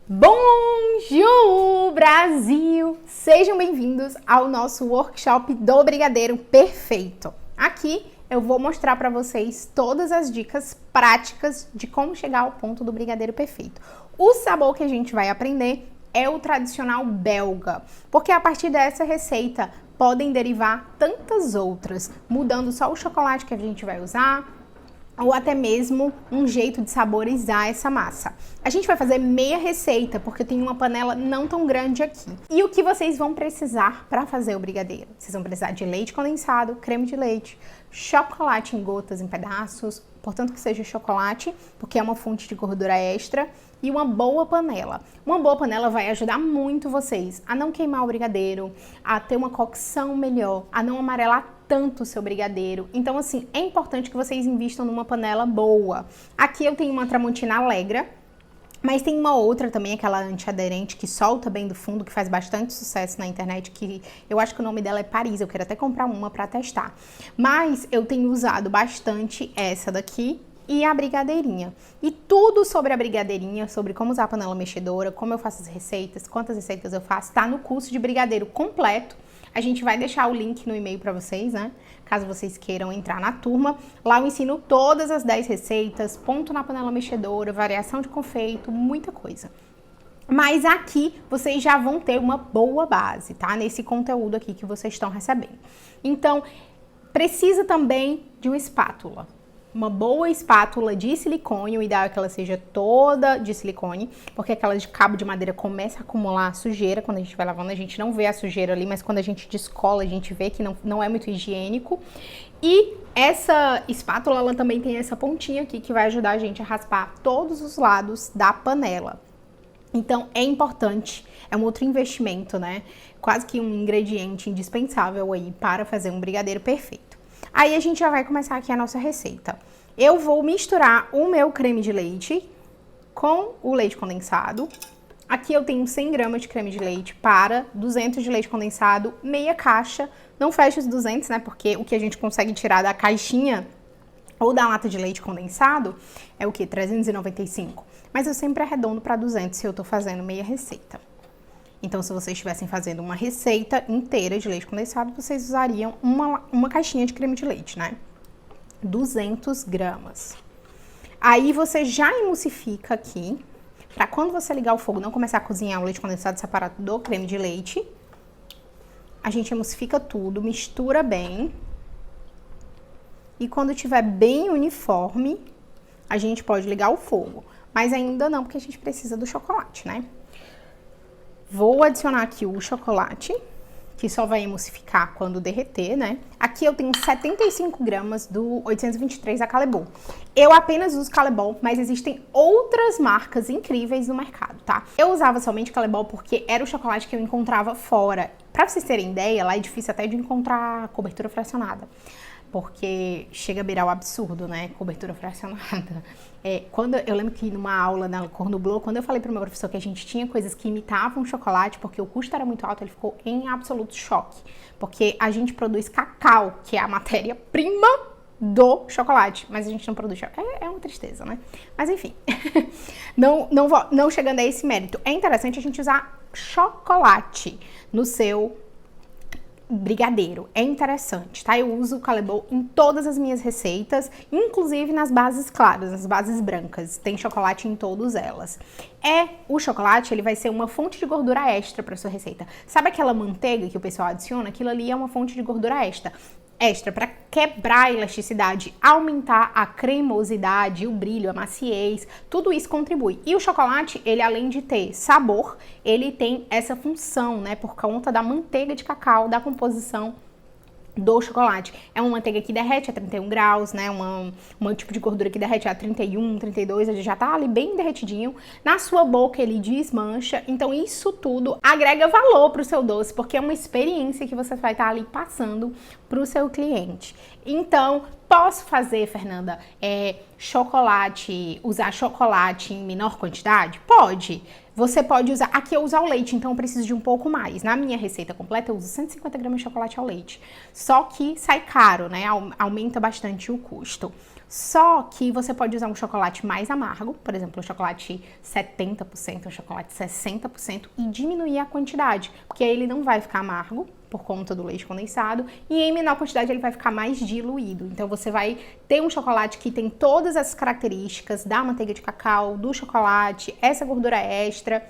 Bonjour, Brasil! Sejam bem-vindos ao nosso workshop do brigadeiro perfeito. Aqui eu vou mostrar para vocês todas as dicas práticas de como chegar ao ponto do brigadeiro perfeito. O sabor que a gente vai aprender é o tradicional belga, porque a partir dessa receita podem derivar tantas outras, mudando só o chocolate que a gente vai usar, ou até mesmo um jeito de saborizar essa massa. A gente vai fazer meia receita, porque eu tenho uma panela não tão grande aqui. E o que vocês vão precisar para fazer o brigadeiro? Vocês vão precisar de leite condensado, creme de leite, chocolate em gotas, em pedaços, portanto que seja chocolate, porque é uma fonte de gordura extra, e uma boa panela. Uma boa panela vai ajudar muito vocês a não queimar o brigadeiro, a ter uma cocção melhor, a não amarelar tanto o seu brigadeiro. Então, assim, é importante que vocês invistam numa panela boa. Aqui eu tenho uma Tramontina Allegra, mas tem uma outra também, aquela antiaderente que solta bem do fundo, que faz bastante sucesso na internet, que eu acho que o nome dela é Paris, eu quero até comprar uma pra testar. Mas eu tenho usado bastante essa daqui e a brigadeirinha. E tudo sobre a brigadeirinha, sobre como usar a panela mexedora, como eu faço as receitas, quantas receitas eu faço, tá no curso de brigadeiro completo. A gente vai deixar o link no e-mail para vocês, né? Caso vocês queiram entrar na turma. Lá eu ensino todas as 10 receitas, ponto na panela mexedora, variação de confeito, muita coisa. Mas aqui vocês já vão ter uma boa base, tá? Nesse conteúdo aqui que vocês estão recebendo. Então, precisa também de uma espátula. Uma boa espátula de silicone, o ideal é que ela seja toda de silicone, porque aquela de cabo de madeira começa a acumular sujeira, quando a gente vai lavando a gente não vê a sujeira ali, mas quando a gente descola a gente vê que não é muito higiênico. E essa espátula, ela também tem essa pontinha aqui que vai ajudar a gente a raspar todos os lados da panela. Então é importante, é um outro investimento, né? Quase que um ingrediente indispensável aí para fazer um brigadeiro perfeito. Aí a gente já vai começar aqui a nossa receita. Eu vou misturar o meu creme de leite com o leite condensado. Aqui eu tenho 100 gramas de creme de leite para 200 de leite condensado, meia caixa. Não fecha os 200, né? Porque o que a gente consegue tirar da caixinha ou da lata de leite condensado é o que? 395. Mas eu sempre arredondo para 200 se eu tô fazendo meia receita. Então, se vocês estivessem fazendo uma receita inteira de leite condensado, vocês usariam uma caixinha de creme de leite, né? 200 gramas. Aí, você já emulsifica aqui, para quando você ligar o fogo, não começar a cozinhar o leite condensado separado do creme de leite. A gente emulsifica tudo, mistura bem. E quando estiver bem uniforme, a gente pode ligar o fogo. Mas ainda não, porque a gente precisa do chocolate, né? Vou adicionar aqui o chocolate, que só vai emulsificar quando derreter, né? Aqui eu tenho 75 gramas do 823 da Callebaut. Eu apenas uso Callebaut, mas existem outras marcas incríveis no mercado, tá? Eu usava somente Callebaut porque era o chocolate que eu encontrava fora. Pra vocês terem ideia, lá é difícil até de encontrar cobertura fracionada. Porque chega a beirar o absurdo, né? Cobertura fracionada. Quando eu lembro que numa aula na Cornublot, quando eu falei para o meu professor que a gente tinha coisas que imitavam chocolate, porque o custo era muito alto, ele ficou em absoluto choque. Porque a gente produz cacau, que é a matéria-prima do chocolate, mas a gente não produz chocolate. É uma tristeza, né? Mas enfim, não chegando a esse mérito. É interessante a gente usar chocolate no seu brigadeiro, é interessante, tá? Eu uso o Callebaut em todas as minhas receitas, inclusive nas bases claras, nas bases brancas, tem chocolate em todas elas. O chocolate, ele vai ser uma fonte de gordura extra para sua receita. Sabe aquela manteiga que o pessoal adiciona? Aquilo ali é uma fonte de gordura extra para quebrar a elasticidade, aumentar a cremosidade, o brilho, a maciez, tudo isso contribui. E o chocolate, ele além de ter sabor, ele tem essa função, né, por conta da manteiga de cacau, da composição do chocolate. É uma manteiga que derrete a 31 graus, né, um tipo de gordura que derrete a 31, 32, ele já tá ali bem derretidinho. Na sua boca ele desmancha, então isso tudo agrega valor pro seu doce, porque é uma experiência que você vai estar ali passando pro seu cliente. Então, posso fazer, Fernanda, usar chocolate em menor quantidade? Pode. Você pode usar, aqui eu uso ao leite, então eu preciso de um pouco mais. Na minha receita completa eu uso 150 gramas de chocolate ao leite. Só que sai caro, né? Aumenta bastante o custo. Só que você pode usar um chocolate mais amargo, por exemplo, um chocolate 70%, um chocolate 60% e diminuir a quantidade, porque aí ele não vai ficar amargo por conta do leite condensado e em menor quantidade ele vai ficar mais diluído. Então você vai ter um chocolate que tem todas as características da manteiga de cacau, do chocolate, essa gordura extra.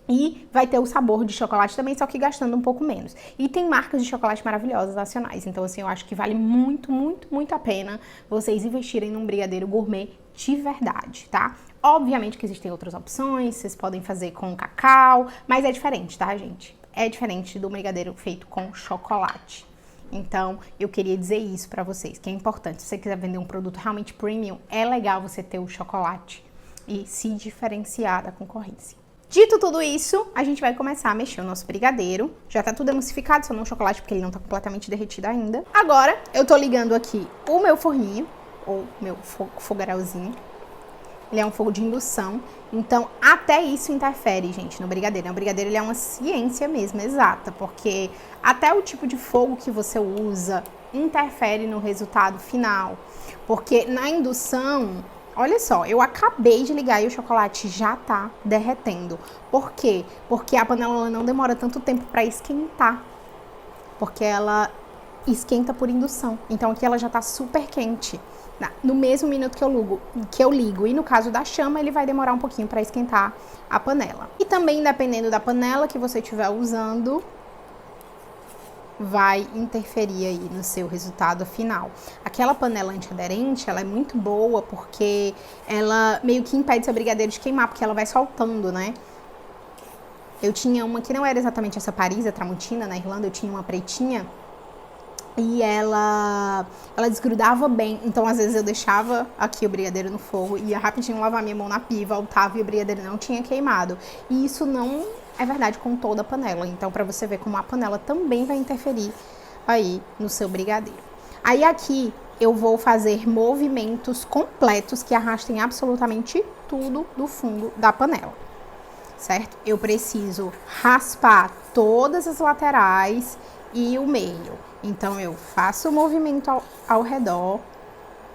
E vai ter o sabor de chocolate também, só que gastando um pouco menos. E tem marcas de chocolate maravilhosas nacionais. Então, assim, eu acho que vale muito, muito, muito a pena vocês investirem num brigadeiro gourmet de verdade, tá? Obviamente que existem outras opções, vocês podem fazer com cacau, mas é diferente, tá, gente? É diferente do brigadeiro feito com chocolate. Então, eu queria dizer isso pra vocês, que é importante. Se você quiser vender um produto realmente premium, é legal você ter o chocolate e se diferenciar da concorrência. Dito tudo isso, a gente vai começar a mexer o nosso brigadeiro. Já tá tudo emulsificado, só não o chocolate, porque ele não tá completamente derretido ainda. Agora, eu tô ligando aqui o meu forninho, ou meu fogarelzinho. Ele é um fogo de indução, então até isso interfere, gente, no brigadeiro. O brigadeiro, ele é uma ciência mesmo, exata, porque até o tipo de fogo que você usa interfere no resultado final. Porque na indução... Olha só, eu acabei de ligar e o chocolate já tá derretendo. Por quê? Porque a panela não demora tanto tempo para esquentar. Porque ela esquenta por indução. Então aqui ela já tá super quente. No mesmo minuto que eu ligo. E no caso da chama, ele vai demorar um pouquinho para esquentar a panela. E também, dependendo da panela que você estiver usando, vai interferir aí no seu resultado final. Aquela panela antiaderente, ela é muito boa porque ela meio que impede seu brigadeiro de queimar, porque ela vai soltando, né? Eu tinha uma que não era exatamente essa Paris, a Tramontina, na Irlanda, eu tinha uma pretinha e ela desgrudava bem. Então, às vezes, eu deixava aqui o brigadeiro no fogo, ia rapidinho lavar minha mão na pia, voltava e o brigadeiro não tinha queimado. E isso não é verdade com toda a panela. Então, para você ver como a panela também vai interferir aí no seu brigadeiro. Aí, aqui, eu vou fazer movimentos completos que arrastem absolutamente tudo do fundo da panela, certo? Eu preciso raspar todas as laterais e o meio. Então, eu faço o movimento ao redor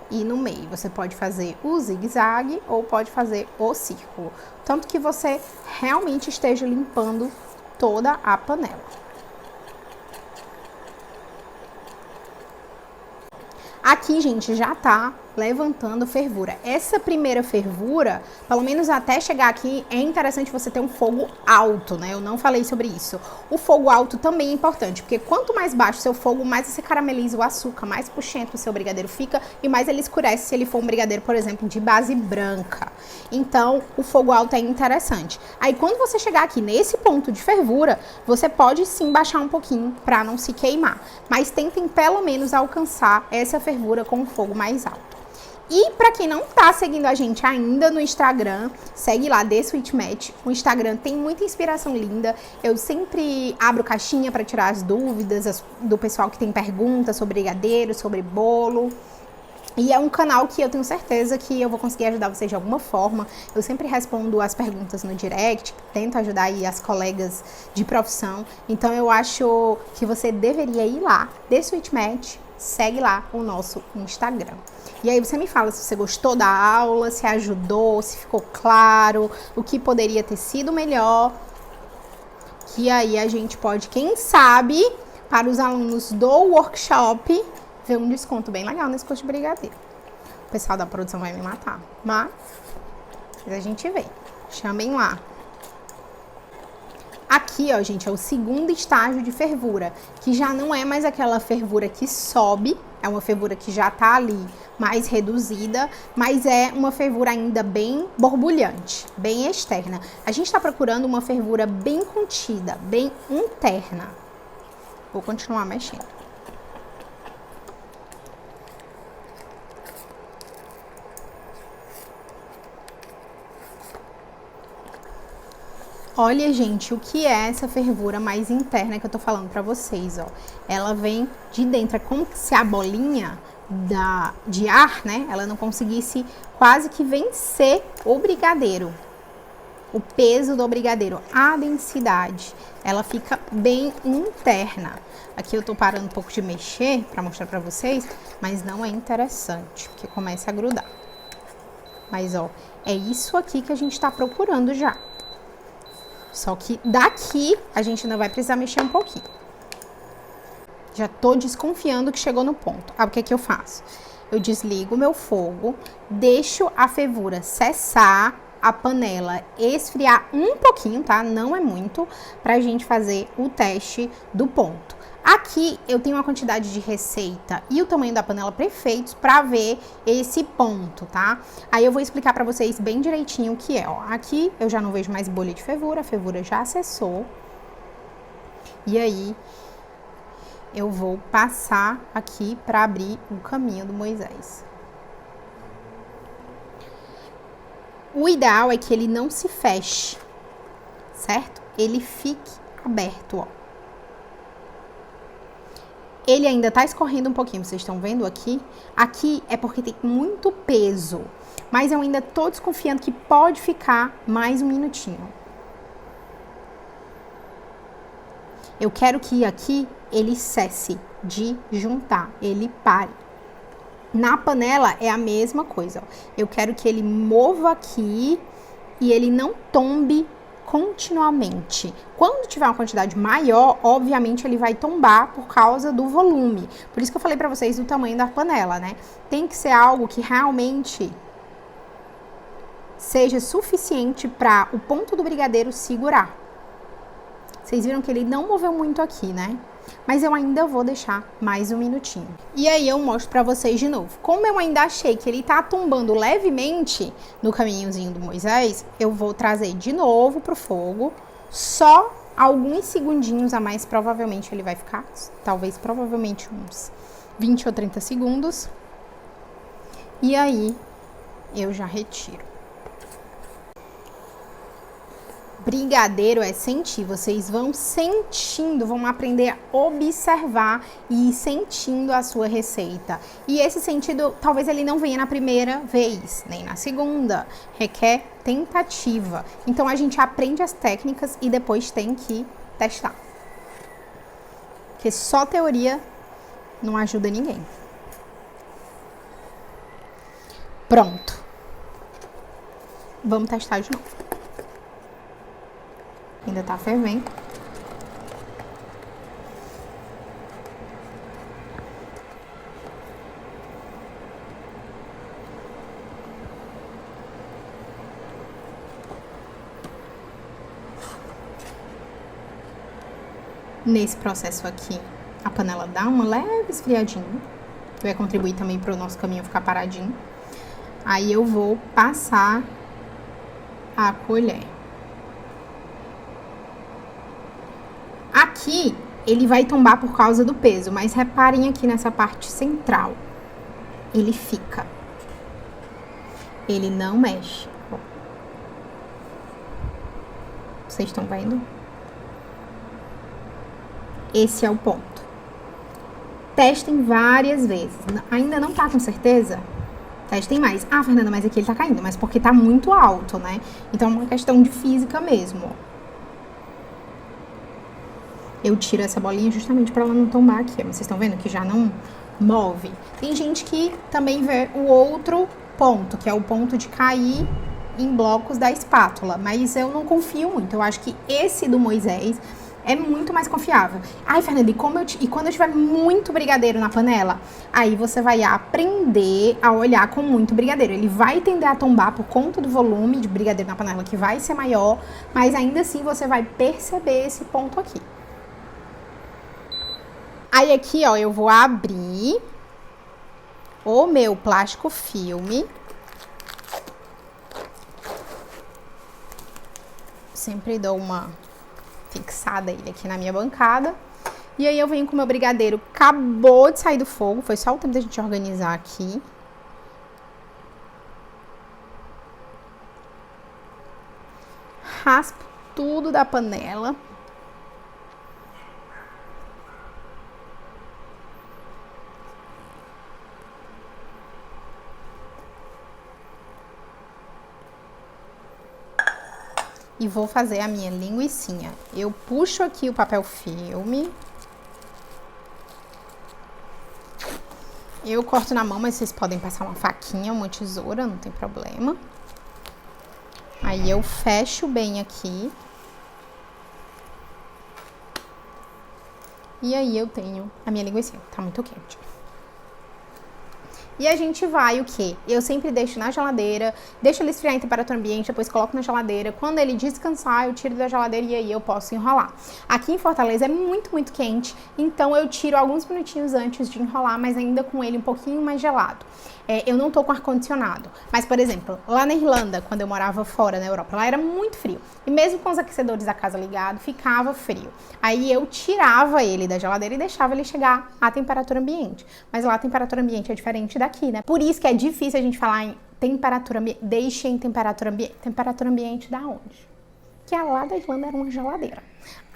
e no meio. Você pode fazer o zigue-zague ou pode fazer o círculo. Tanto que você realmente esteja limpando toda a panela. Aqui, gente, já tá levantando fervura. Essa primeira fervura, pelo menos até chegar aqui, é interessante você ter um fogo alto, né? Eu não falei sobre isso. O fogo alto também é importante, porque quanto mais baixo o seu fogo, mais você carameliza o açúcar, mais puxento o seu brigadeiro fica e mais ele escurece se ele for um brigadeiro, por exemplo, de base branca. Então, o fogo alto é interessante. Aí, quando você chegar aqui nesse ponto de fervura, você pode sim baixar um pouquinho para não se queimar. Mas tentem pelo menos alcançar essa fervura com um fogo mais alto. E para quem não tá seguindo a gente ainda no Instagram, segue lá, The Sweet Match. O Instagram tem muita inspiração linda. Eu sempre abro caixinha para tirar as dúvidas do pessoal que tem perguntas sobre brigadeiro, sobre bolo. E é um canal que eu tenho certeza que eu vou conseguir ajudar vocês de alguma forma. Eu sempre respondo as perguntas no direct, tento ajudar aí as colegas de profissão. Então eu acho que você deveria ir lá, The Sweet Match, segue lá o nosso Instagram. E aí você me fala se você gostou da aula, se ajudou, se ficou claro, o que poderia ter sido melhor. Que aí a gente pode, quem sabe, para os alunos do workshop, ver um desconto bem legal nesse curso de brigadeiro. O pessoal da produção vai me matar, mas a gente vê. Chamem lá. Aqui, ó, gente, é o segundo estágio de fervura, que já não é mais aquela fervura que sobe, é uma fervura que já tá ali mais reduzida, mas é uma fervura ainda bem borbulhante, bem externa. A gente tá procurando uma fervura bem contida, bem interna. Vou continuar mexendo. Olha, gente, o que é essa fervura mais interna que eu tô falando pra vocês, ó. Ela vem de dentro, é como se a bolinha de ar, né, ela não conseguisse quase que vencer o brigadeiro. o peso do brigadeiro, a densidade, ela fica bem interna. Aqui eu tô parando um pouco de mexer para mostrar para vocês, mas não é interessante, porque começa a grudar. Mas, ó, é isso aqui que a gente tá procurando já. Só que daqui a gente ainda vai precisar mexer um pouquinho. Já tô desconfiando que chegou no ponto. Ah, o que é que eu faço? Eu desligo o meu fogo, deixo a fervura cessar, a panela esfriar um pouquinho, tá? Não é muito, pra gente fazer o teste do ponto. Aqui eu tenho uma quantidade de receita e o tamanho da panela perfeitos para ver esse ponto, tá? Aí eu vou explicar para vocês bem direitinho o que é, ó. Aqui eu já não vejo mais bolha de fervura, a fervura já cessou. E aí eu vou passar aqui para abrir o caminho do Moisés. O ideal é que ele não se feche, certo? Ele fique aberto, ó. Ele ainda tá escorrendo um pouquinho, vocês estão vendo aqui? Aqui é porque tem muito peso, mas eu ainda tô desconfiando que pode ficar mais um minutinho. Eu quero que aqui ele cesse de juntar, ele pare. Na panela é a mesma coisa, ó. Eu quero que ele mova aqui e ele não tombe continuamente. Quando tiver uma quantidade maior, obviamente ele vai tombar por causa do volume. Por isso que eu falei pra vocês do tamanho da panela, né? Tem que ser algo que realmente seja suficiente para o ponto do brigadeiro segurar. Vocês viram que ele não moveu muito aqui, né? Mas eu ainda vou deixar mais um minutinho. E aí eu mostro pra vocês de novo. Como eu ainda achei que ele tá tombando levemente no caminhozinho do Moisés, eu vou trazer de novo pro fogo. Só alguns segundinhos a mais, provavelmente ele vai ficar, provavelmente uns 20 ou 30 segundos. E aí eu já retiro. Brigadeiro é sentir, vocês vão sentindo, vão aprender a observar e ir sentindo a sua receita. E esse sentido, talvez ele não venha na primeira vez, nem na segunda, requer tentativa. Então a gente aprende as técnicas e depois tem que testar. Porque só teoria não ajuda ninguém. Pronto. Vamos testar de novo. Ainda tá fervendo. Nesse processo aqui, a panela dá uma leve esfriadinha, que vai contribuir também para o nosso caminho ficar paradinho. Aí eu vou passar a colher. Aqui, ele vai tombar por causa do peso, mas reparem aqui nessa parte central. Ele fica. Ele não mexe. Vocês estão vendo? Esse é o ponto. Testem várias vezes. Ainda não tá com certeza? Testem mais. Ah, Fernanda, mas aqui ele tá caindo. Mas porque tá muito alto, né? Então é uma questão de física mesmo. Eu tiro essa bolinha justamente para ela não tombar aqui, mas vocês estão vendo que já não move. Tem gente que também vê o outro ponto, que é o ponto de cair em blocos da espátula, mas eu não confio muito. Eu acho que esse do Moisés é muito mais confiável. Ai, Fernanda, e quando eu tiver muito brigadeiro na panela, aí você vai aprender a olhar com muito brigadeiro. Ele vai tender a tombar por conta do volume de brigadeiro na panela, que vai ser maior, mas ainda assim você vai perceber esse ponto aqui. Aí aqui, ó, eu vou abrir o meu plástico filme. Sempre dou uma fixada ele aqui na minha bancada. E aí eu venho com o meu brigadeiro, acabou de sair do fogo, foi só o tempo da gente organizar aqui. Raspo tudo da panela. e vou fazer a minha linguicinha. Eu puxo aqui o papel filme. Eu corto na mão, mas vocês podem passar uma faquinha, uma tesoura, não tem problema. Aí eu fecho bem aqui. E aí eu tenho a minha linguiça. Tá muito quente. E a gente vai o quê? Eu sempre deixo na geladeira, deixo ele esfriar em temperatura ambiente, depois coloco na geladeira. Quando ele descansar, eu tiro da geladeira e aí eu posso enrolar. Aqui em Fortaleza é muito, muito quente, então eu tiro alguns minutinhos antes de enrolar, mas ainda com ele um pouquinho mais gelado. Eu não tô com ar-condicionado, mas, por exemplo, lá na Irlanda, quando eu morava fora, na Europa, lá era muito frio. E mesmo com os aquecedores da casa ligados, ficava frio. Aí eu tirava ele da geladeira e deixava ele chegar à temperatura ambiente. Mas lá a temperatura ambiente é diferente daqui, né? Por isso que é difícil a gente falar em temperatura ambiente, deixe em temperatura ambiente. Temperatura ambiente da onde? Que a lá da Irlanda era uma geladeira.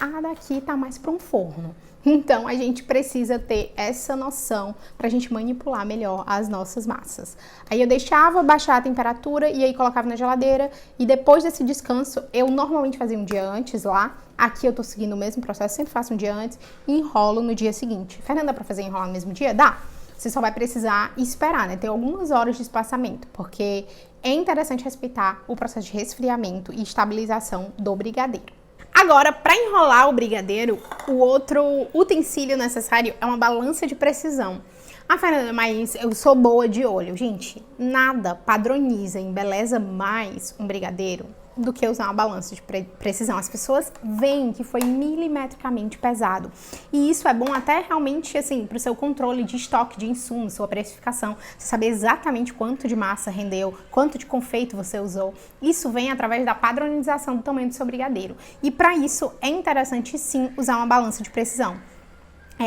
A daqui tá mais para um forno. Então, a gente precisa ter essa noção para a gente manipular melhor as nossas massas. Aí eu deixava baixar a temperatura e aí colocava na geladeira. E depois desse descanso, eu normalmente fazia um dia antes lá. Aqui eu tô seguindo o mesmo processo, sempre faço um dia antes e enrolo no dia seguinte. Fernanda, dá para fazer enrolar no mesmo dia? Dá. Você só vai precisar esperar, né? Tem algumas horas de espaçamento, porque é interessante respeitar o processo de resfriamento e estabilização do brigadeiro. Agora, para enrolar o brigadeiro, o outro utensílio necessário é uma balança de precisão. Ah, Fernanda, mas eu sou boa de olho. Gente, nada padroniza, embeleza mais um brigadeiro do que usar uma balança de precisão. As pessoas veem que foi milimetricamente pesado. E isso é bom até realmente, assim, para o seu controle de estoque de insumos, sua precificação. Você saber exatamente quanto de massa rendeu, quanto de confeito você usou. Isso vem através da padronização do tamanho do seu brigadeiro. E para isso é interessante, sim, usar uma balança de precisão.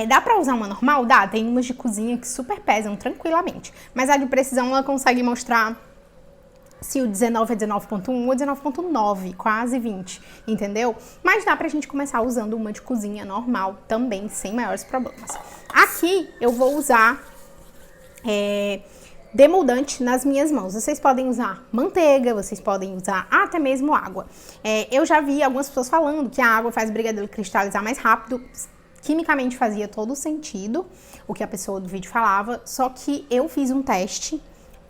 Dá pra usar uma normal? Dá. Tem umas de cozinha que super pesam tranquilamente. Mas a de precisão, ela consegue mostrar se o 19 é 19.1 ou 19.9, quase 20, entendeu? Mas dá pra gente começar usando uma de cozinha normal também, sem maiores problemas. Aqui eu vou usar demoldante nas minhas mãos. Vocês podem usar manteiga, vocês podem usar até mesmo água. Eu já vi algumas pessoas falando que a água faz o brigadeiro cristalizar mais rápido. Quimicamente fazia todo sentido o que a pessoa do vídeo falava, só que eu fiz um teste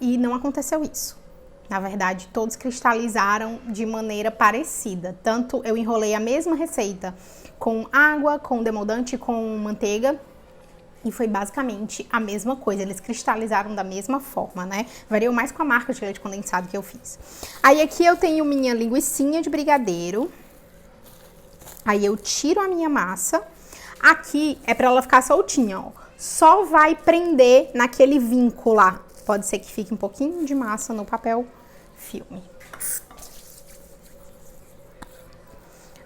e não aconteceu isso. Na verdade, todos cristalizaram de maneira parecida. Tanto eu enrolei a mesma receita com água, com demoldante, com manteiga. E foi basicamente a mesma coisa. Eles cristalizaram da mesma forma, né? Variou mais com a marca de leite condensado que eu fiz. Aí aqui eu tenho minha linguicinha de brigadeiro. Aí eu tiro a minha massa. Aqui é pra ela ficar soltinha, ó. Só vai prender naquele vinco lá. Pode ser que fique um pouquinho de massa no papel filme.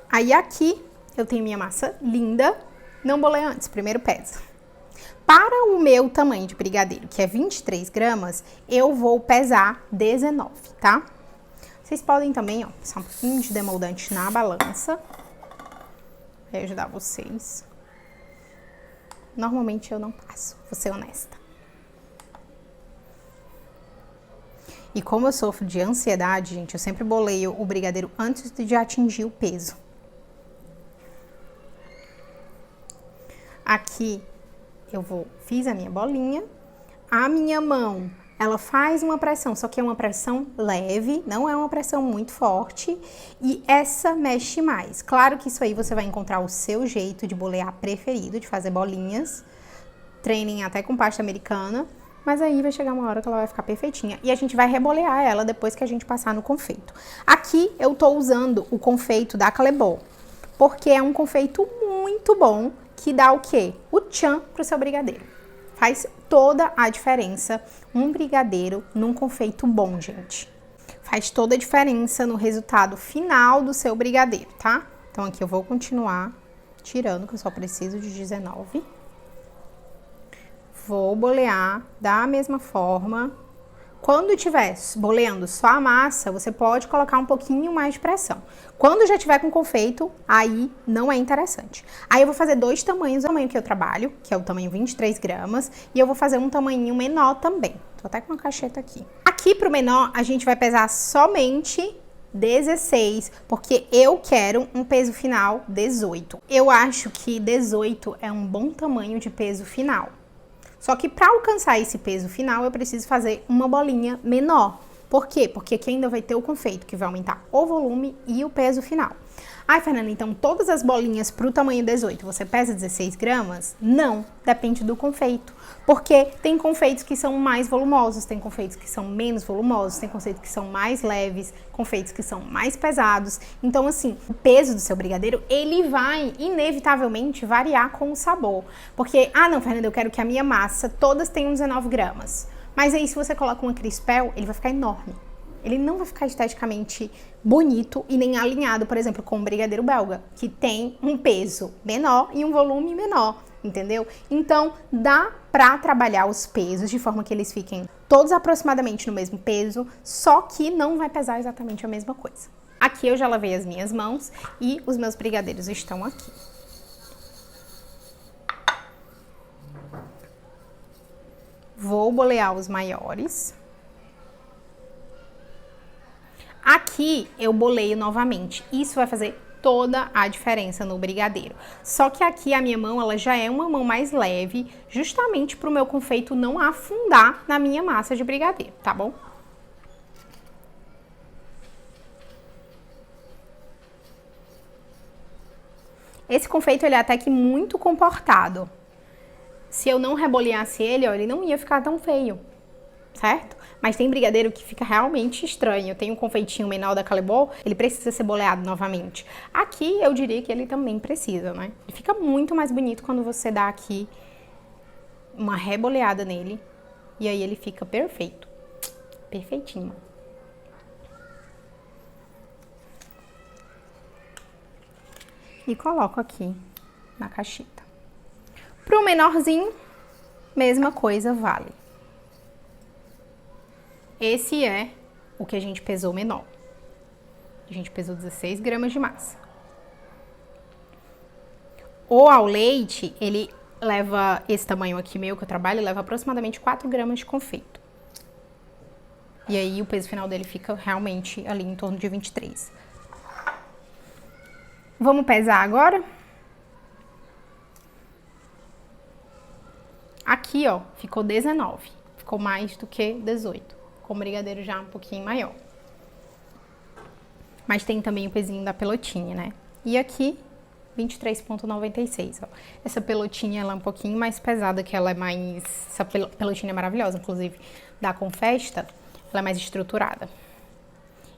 Aí aqui eu tenho minha massa linda. Não bolei antes, primeiro pesa. Para o meu tamanho de brigadeiro, que é 23 gramas, eu vou pesar 19, tá? Vocês podem também, ó, passar um pouquinho de demoldante na balança. Vai ajudar vocês. Normalmente eu não passo, vou ser honesta. E como eu sofro de ansiedade, gente, eu sempre boleio o brigadeiro antes de atingir o peso. Aqui fiz a minha bolinha. A minha mão, ela faz uma pressão, só que é uma pressão leve, não é uma pressão muito forte. E essa mexe mais. Claro que isso aí você vai encontrar o seu jeito de bolear preferido, de fazer bolinhas. Treinem até com pasta americana. Mas aí vai chegar uma hora que ela vai ficar perfeitinha. E a gente vai rebolear ela depois que a gente passar no confeito. Aqui eu tô usando o confeito da Callebaut, porque é um confeito muito bom que dá o quê? O tchan pro seu brigadeiro. Faz toda a diferença um brigadeiro num confeito bom, gente. Faz toda a diferença no resultado final do seu brigadeiro, tá? Então aqui eu vou continuar tirando, que eu só preciso de 19. Vou bolear da mesma forma. Quando estiver boleando só a massa, você pode colocar um pouquinho mais de pressão. Quando já tiver com confeito, aí não é interessante. Aí eu vou fazer dois tamanhos, o tamanho que eu trabalho, que é o tamanho 23 gramas, e eu vou fazer um tamanhinho menor também. Tô até com uma cacheta aqui. Aqui pro menor, a gente vai pesar somente 16, porque eu quero um peso final 18. Eu acho que 18 é um bom tamanho de peso final. Só que para alcançar esse peso final, eu preciso fazer uma bolinha menor. Por quê? Porque aqui ainda vai ter o confeito, que vai aumentar o volume e o peso final. Ai, Fernanda, então todas as bolinhas para o tamanho 18, você pesa 16 gramas? Não, depende do confeito. Porque tem confeitos que são mais volumosos, tem confeitos que são menos volumosos, tem confeitos que são mais leves, confeitos que são mais pesados. Então, assim, o peso do seu brigadeiro, ele vai inevitavelmente variar com o sabor. Porque, não, Fernanda, eu quero que a minha massa todas tenham 19 gramas. Mas aí, se você coloca uma Crispel, ele vai ficar enorme. Ele não vai ficar esteticamente bonito e nem alinhado, por exemplo, com o brigadeiro belga, que tem um peso menor e um volume menor, entendeu? Então, dá pra trabalhar os pesos de forma que eles fiquem todos aproximadamente no mesmo peso, só que não vai pesar exatamente a mesma coisa. Aqui eu já lavei as minhas mãos e os meus brigadeiros estão aqui. Vou bolear os maiores. Aqui eu boleio novamente. Isso vai fazer toda a diferença no brigadeiro. Só que aqui a minha mão, ela já é uma mão mais leve, justamente para o meu confeito não afundar na minha massa de brigadeiro, tá bom? Esse confeito, ele é até que muito comportado. Se eu não reboleasse ele, ó, ele não ia ficar tão feio, certo? Mas tem brigadeiro que fica realmente estranho. Tem um confeitinho menor da Callebaut, ele precisa ser boleado novamente. Aqui eu diria que ele também precisa, né? Ele fica muito mais bonito quando você dá aqui uma reboleada nele. E aí ele fica perfeito. Perfeitinho. E coloco aqui na caixita. Pro menorzinho, mesma coisa vale. Esse é o que a gente pesou menor. A gente pesou 16 gramas de massa. O ao leite, ele leva, esse tamanho aqui meu que eu trabalho, leva aproximadamente 4 gramas de confeito. E aí o peso final dele fica realmente ali em torno de 23. Vamos pesar agora? Aqui, ó, ficou 19. Ficou mais do que 18. Com o brigadeiro já um pouquinho maior. Mas tem também o pezinho da pelotinha, né? E aqui, 23,96, ó. Essa pelotinha, ela é um pouquinho mais pesada, que ela é mais... Essa pelotinha é maravilhosa, inclusive, da Confesta. Ela é mais estruturada.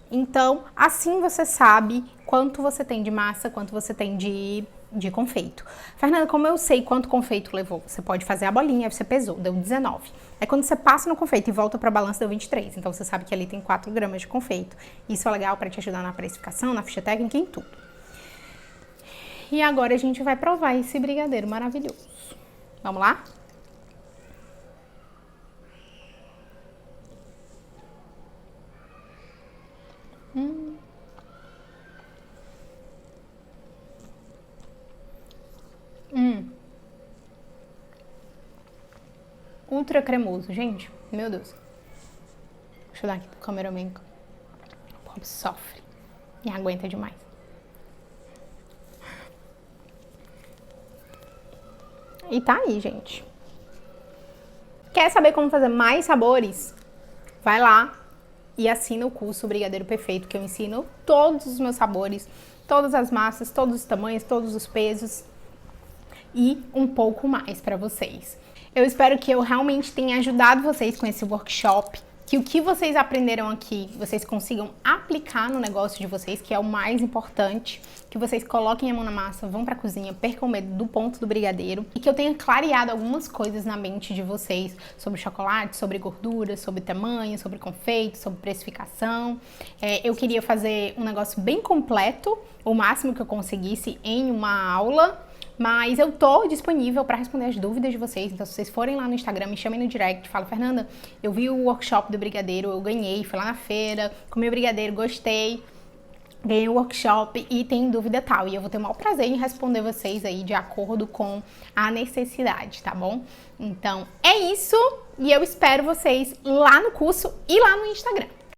Então, assim você sabe quanto você tem de massa, quanto você tem de confeito. Fernanda, como eu sei quanto confeito levou? Você pode fazer a bolinha, aí você pesou, deu 19. Aí quando você passa no confeito e volta para a balança, deu 23. Então você sabe que ali tem 4 gramas de confeito. Isso é legal para te ajudar na precificação, na ficha técnica, em tudo. E agora a gente vai provar esse brigadeiro maravilhoso. Vamos lá? Ultra cremoso, gente. Meu Deus. Deixa eu dar aqui pro cameraman. O pobre sofre. E aguenta demais. E tá aí, gente. Quer saber como fazer mais sabores? Vai lá e assina o curso Brigadeiro Perfeito, que eu ensino todos os meus sabores, todas as massas, todos os tamanhos, todos os pesos e um pouco mais para vocês. Eu espero que eu realmente tenha ajudado vocês com esse workshop, que o que vocês aprenderam aqui, vocês consigam aplicar no negócio de vocês, que é o mais importante, que vocês coloquem a mão na massa, vão pra cozinha, percam o medo do ponto do brigadeiro, e que eu tenha clareado algumas coisas na mente de vocês sobre chocolate, sobre gordura, sobre tamanho, sobre confeito, sobre precificação. Eu queria fazer um negócio bem completo, o máximo que eu conseguisse em uma aula, mas eu tô disponível para responder as dúvidas de vocês. Então, se vocês forem lá no Instagram, me chamem no direct, falam: Fernanda, eu vi o workshop do brigadeiro, eu ganhei, fui lá na feira, comi o brigadeiro, gostei, ganhei o workshop e tem dúvida tal. E eu vou ter o maior prazer em responder vocês aí de acordo com a necessidade, tá bom? Então, é isso e eu espero vocês lá no curso e lá no Instagram.